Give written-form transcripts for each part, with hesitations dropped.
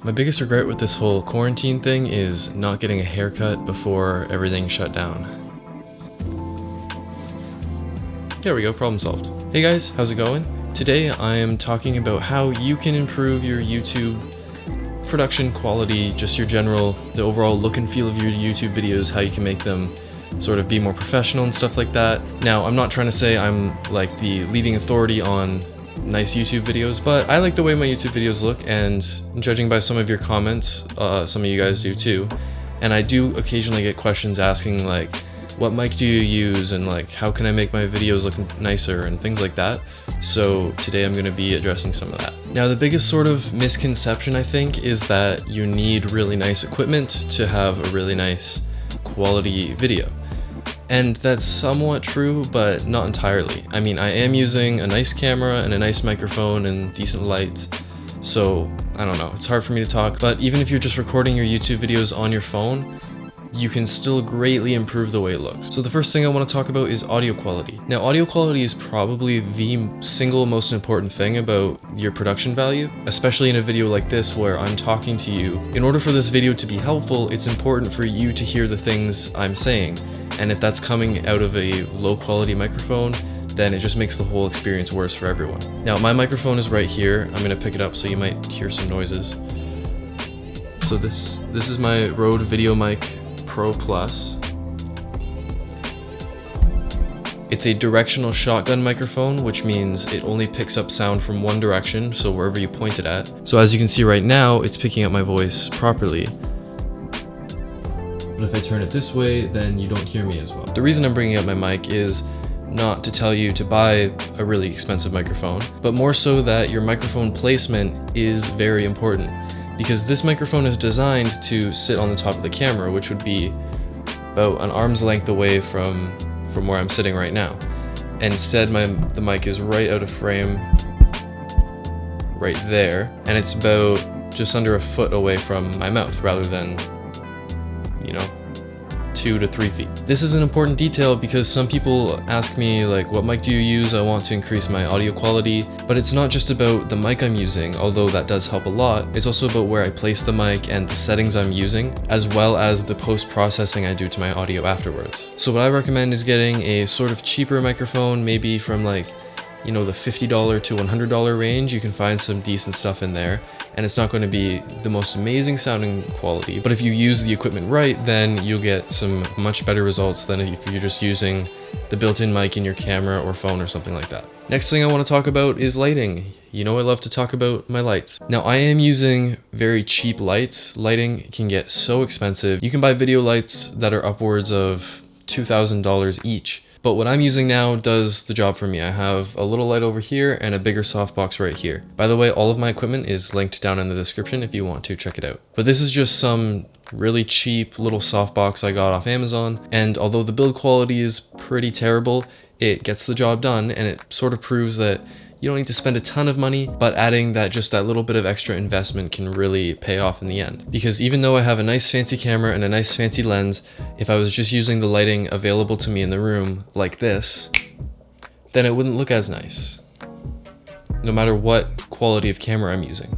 My biggest regret with this whole quarantine thing is not getting a haircut before everything shut down. There we go, problem solved. Hey guys, how's it going? Today I am talking about how you can improve your YouTube production quality, just the overall look and feel of your YouTube videos, how you can make them sort of be more professional and stuff like that. Now, I'm not trying to say I'm like the leading authority on nice YouTube videos, but I like the way my YouTube videos look, and judging by some of your comments, some of you guys do too. And I do occasionally get questions asking like, what mic do you use, and like, how can I make my videos look nicer and things like that. So today I'm going to be addressing some of that. Now, the biggest sort of misconception I think is that you need really nice equipment to have a really nice quality video. And that's somewhat true, but not entirely. I mean, I am using a nice camera and a nice microphone and decent lights, so I don't know, it's hard for me to talk. But even if you're just recording your YouTube videos on your phone, you can still greatly improve the way it looks. So the first thing I want to talk about is audio quality. Now, audio quality is probably the single most important thing about your production value, especially in a video like this where I'm talking to you. In order for this video to be helpful, it's important for you to hear the things I'm saying. And if that's coming out of a low quality microphone, then it just makes the whole experience worse for everyone. Now, my microphone is right here. I'm gonna pick it up so you might hear some noises. So this is my Rode Videomic Pro Plus. It's a directional shotgun microphone, which means it only picks up sound from one direction, so wherever you point it at. So as you can see right now, it's picking up my voice properly. But if I turn it this way, then you don't hear me as well. The reason I'm bringing up my mic is not to tell you to buy a really expensive microphone, but more so that your microphone placement is very important, because this microphone is designed to sit on the top of the camera, which would be about an arm's length away from where I'm sitting right now. And instead, the mic is right out of frame, right there, and it's about just under a foot away from my mouth rather than, 2 to 3 feet. This is an important detail because some people ask me like, what mic do you use? I want to increase my audio quality. But it's not just about the mic I'm using, although that does help a lot. It's also about where I place the mic and the settings I'm using, as well as the post-processing I do to my audio afterwards. So what I recommend is getting a sort of cheaper microphone, maybe from like, the $50 to $100 range. You can find some decent stuff in there, and it's not going to be the most amazing sounding quality, but if you use the equipment right, then you'll get some much better results than if you're just using the built-in mic in your camera or phone or something like that. Next thing I want to talk about is lighting. I love to talk about my lights. Now, I am using very cheap lights. Lighting can get so expensive. You can buy video lights that are upwards of $2,000 each. But what I'm using now does the job for me. I have a little light over here and a bigger softbox right here. By the way, all of my equipment is linked down in the description if you want to check it out. But this is just some really cheap little softbox I got off Amazon. And although the build quality is pretty terrible, it gets the job done, and it sort of proves that you don't need to spend a ton of money, but adding that little bit of extra investment can really pay off in the end. Because even though I have a nice fancy camera and a nice fancy lens, if I was just using the lighting available to me in the room like this, then it wouldn't look as nice, no matter what quality of camera I'm using.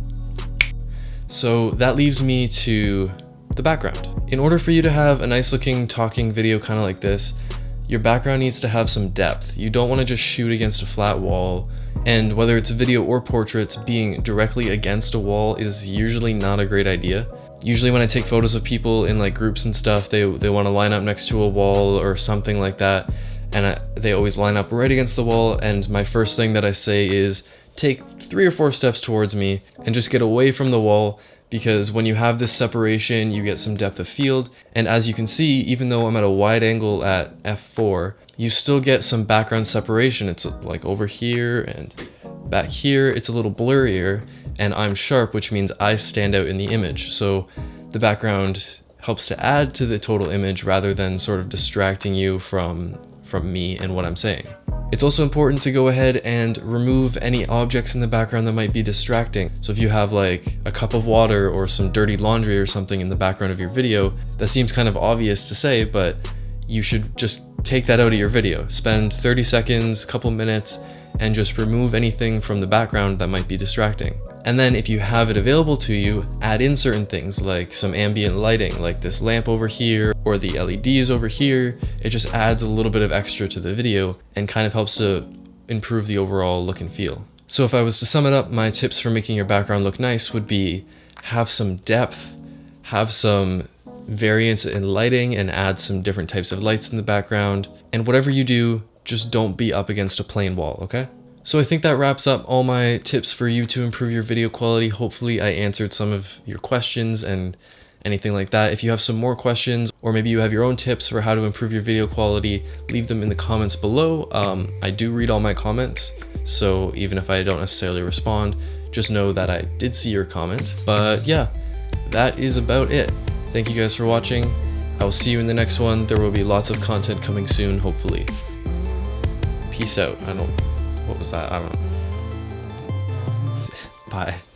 So that leaves me to the background. In order for you to have a nice looking talking video kind of like this, your background needs to have some depth. You don't want to just shoot against a flat wall, and whether it's video or portraits, being directly against a wall is usually not a great idea. Usually when I take photos of people in like groups and stuff, they want to line up next to a wall or something like that, and they always line up right against the wall, and my first thing that I say is take 3 or 4 steps towards me and just get away from the wall, because when you have this separation, you get some depth of field. And as you can see, even though I'm at a wide angle at f4, you still get some background separation. It's like over here and back here, it's a little blurrier, and I'm sharp, which means I stand out in the image. So the background helps to add to the total image rather than sort of distracting you from me and what I'm saying. It's also important to go ahead and remove any objects in the background that might be distracting. So if you have like a cup of water or some dirty laundry or something in the background of your video, that seems kind of obvious to say, but you should just take that out of your video. Spend 30 seconds, couple minutes, and just remove anything from the background that might be distracting. And then if you have it available to you, add in certain things like some ambient lighting, like this lamp over here or the LEDs over here. It just adds a little bit of extra to the video and kind of helps to improve the overall look and feel. So if I was to sum it up, my tips for making your background look nice would be have some depth, have some variance in lighting, and add some different types of lights in the background. And whatever you do, just don't be up against a plain wall, okay? So I think that wraps up all my tips for you to improve your video quality. Hopefully I answered some of your questions and anything like that. If you have some more questions, or maybe you have your own tips for how to improve your video quality, leave them in the comments below. I do read all my comments, so even if I don't necessarily respond, just know that I did see your comment. But yeah, that is about it. Thank you guys for watching. I will see you in the next one. There will be lots of content coming soon, hopefully. Peace out. What was that? I don't know. Bye.